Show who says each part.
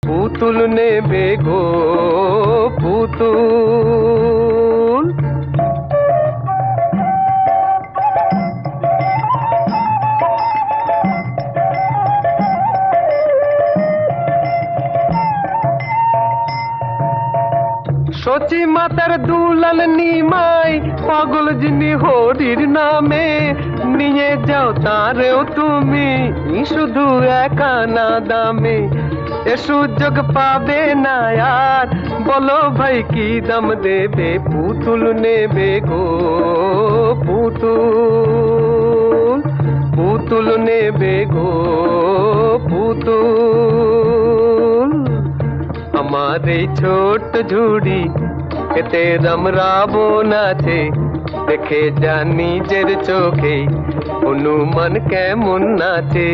Speaker 1: পুতুল নেবে গো পুতুল। সচি মাতার দুলাল নিমাই পাগল যিনি হরির নামে, নিয়ে যাও তারেও তুমি শুধু একা না দামে। এ সুযোগ পাবে না আর, বলো ভাই কি দাম দেবে? পুতুল নেবে গো পুতুল, পুতুল নেবে গো পুতুল। আমার এই ছোট্ট ঝুড়ি এতে রাম রাবণ আছে, দেখে যা নিজের চোখে হনুমান কেমন নাচে।